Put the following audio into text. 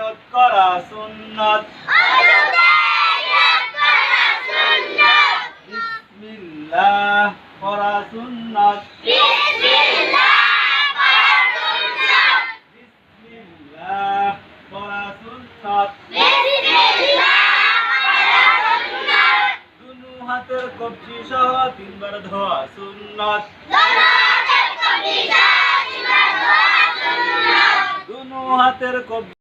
নিয়ত করা সুন্নাত বিসমিল্লাহ পড়া সুন্নাত বিসমিল্লাহ পড়া সুন্নাত দুনু হাতের কবজি সহ তিনবার ধোয়া সুন্নাত দুনু হাতের কবজি